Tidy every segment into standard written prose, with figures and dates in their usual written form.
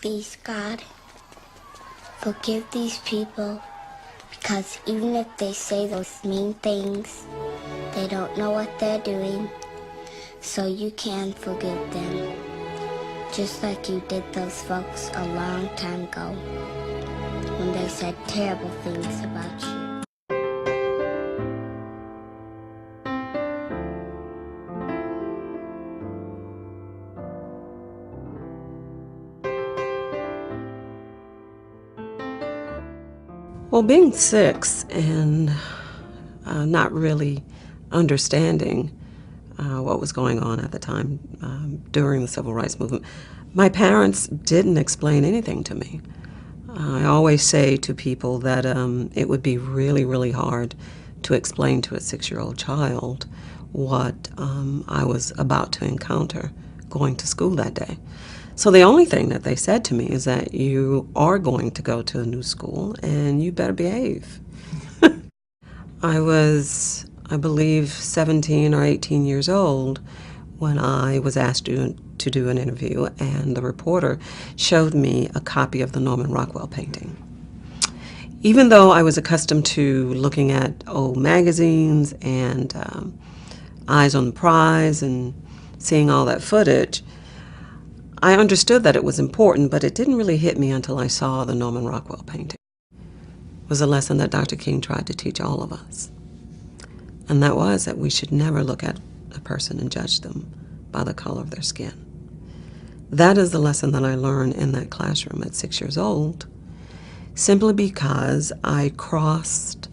Please, God, forgive these people, because even if they say those mean things, they don't know what they're doing, so you can forgive them, just like you did those folks a long time ago, when they said terrible things about you. Well, being 6 and not really understanding what was going on at the time during the Civil Rights Movement, my parents didn't explain anything to me. I always say to people that it would be really, really hard to explain to a 6-year-old child what I was about to encounter going to school that day. So the only thing that they said to me is that you are going to go to a new school and you better behave. I was, I believe, 17 or 18 years old when I was asked to do an interview, and the reporter showed me a copy of the Norman Rockwell painting. Even though I was accustomed to looking at old magazines and Eyes on the Prize and seeing all that footage, I understood that it was important, but it didn't really hit me until I saw the Norman Rockwell painting. It was a lesson that Dr. King tried to teach all of us. And that was that we should never look at a person and judge them by the color of their skin. That is the lesson that I learned in that classroom at 6 years old, simply because I crossed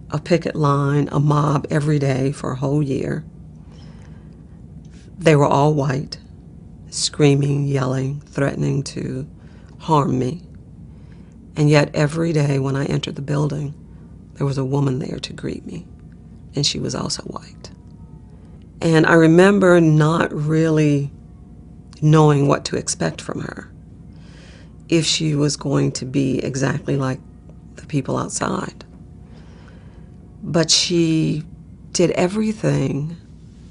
a picket line, a mob every day for a whole year. They were all white, screaming, yelling, threatening to harm me. And yet every day when I entered the building, there was a woman there to greet me, and she was also white. And I remember not really knowing what to expect from her, if she was going to be exactly like the people outside. But she did everything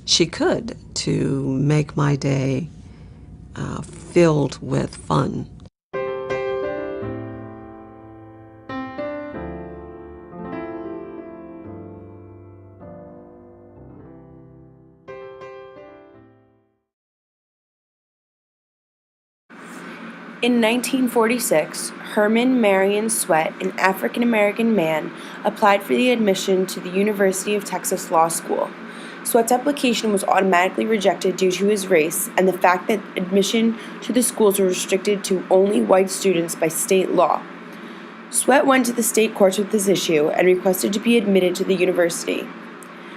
she could to make my day filled with fun. In 1946, Herman Marion Sweat, an African-American man, applied for the admission to the University of Texas Law School. Sweat's application was automatically rejected due to his race and the fact that admission to the schools was restricted to only white students by state law. Sweat went to the state courts with this issue and requested to be admitted to the university.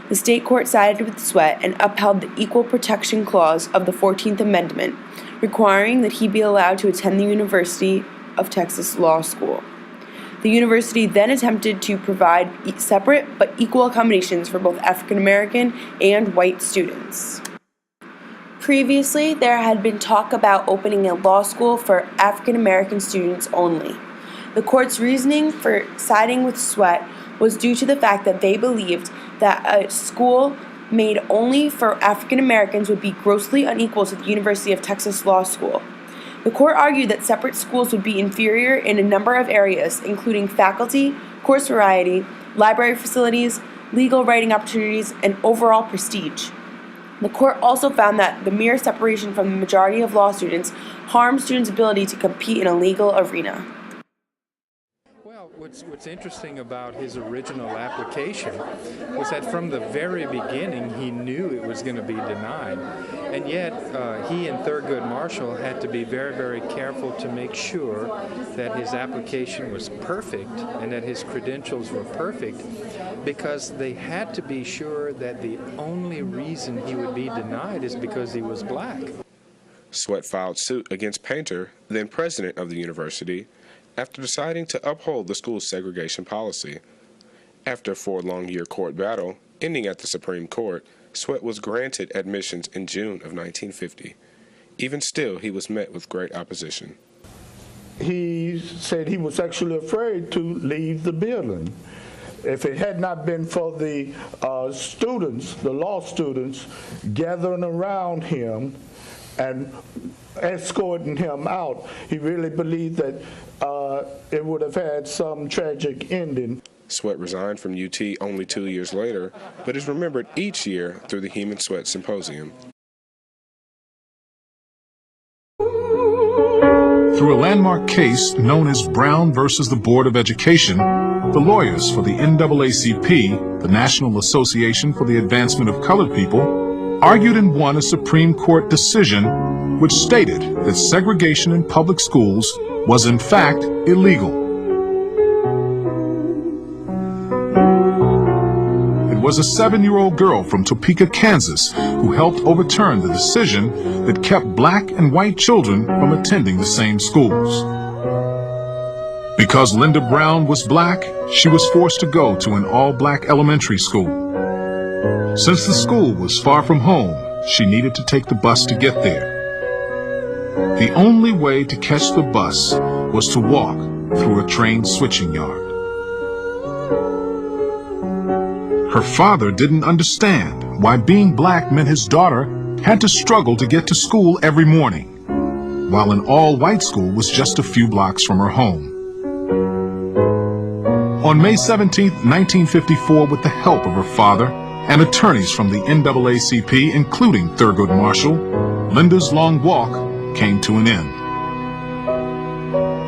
The state court sided with Sweat and upheld the Equal Protection Clause of the 14th Amendment, requiring that he be allowed to attend the University of Texas Law School. The university then attempted to provide separate but equal accommodations for both African American and white students. Previously, there had been talk about opening a law school for African American students only. The court's reasoning for siding with Sweat was due to the fact that they believed that a school made only for African Americans would be grossly unequal to the University of Texas Law School. The court argued that separate schools would be inferior in a number of areas, including faculty, course variety, library facilities, legal writing opportunities, and overall prestige. The court also found that the mere separation from the majority of law students harmed students' ability to compete in a legal arena. What's interesting about his original application was that from the very beginning he knew it was going to be denied, and yet he and Thurgood Marshall had to be very, very careful to make sure that his application was perfect and that his credentials were perfect, because they had to be sure that the only reason he would be denied is because he was black. Sweat filed suit against Painter, then president of the university, after deciding to uphold the school's segregation policy. After a 4-long-year court battle, ending at the Supreme Court, Sweat was granted admissions in June of 1950. Even still, he was met with great opposition. He said he was actually afraid to leave the building. If it had not been for the students, the law students, gathering around him and escorting him out. He really believed that it would have had some tragic ending. Sweat resigned from UT only 2 years later, but is remembered each year through the Heman Sweat Symposium. Through a landmark case known as Brown versus the Board of Education, the lawyers for the NAACP, the National Association for the Advancement of Colored People, argued and won a Supreme Court decision which stated that segregation in public schools was in fact illegal. It was a 7-year-old girl from Topeka, Kansas, who helped overturn the decision that kept black and white children from attending the same schools. Because Linda Brown was black, she was forced to go to an all-black elementary school. Since the school was far from home, she needed to take the bus to get there. The only way to catch the bus was to walk through a train switching yard. Her father didn't understand why being black meant his daughter had to struggle to get to school every morning, while an all-white school was just a few blocks from her home. On May 17, 1954, with the help of her father and attorneys from the NAACP, including Thurgood Marshall, Linda's long walk came to an end.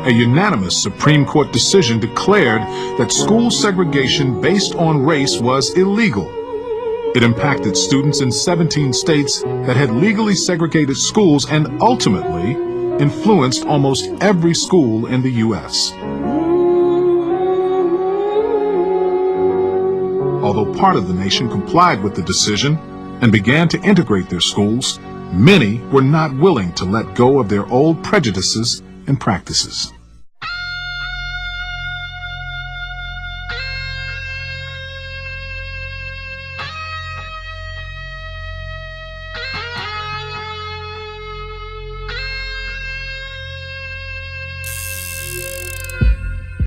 A unanimous Supreme Court decision declared that school segregation based on race was illegal. It impacted students in 17 states that had legally segregated schools and ultimately influenced almost every school in the U.S. Although part of the nation complied with the decision and began to integrate their schools, many were not willing to let go of their old prejudices and practices.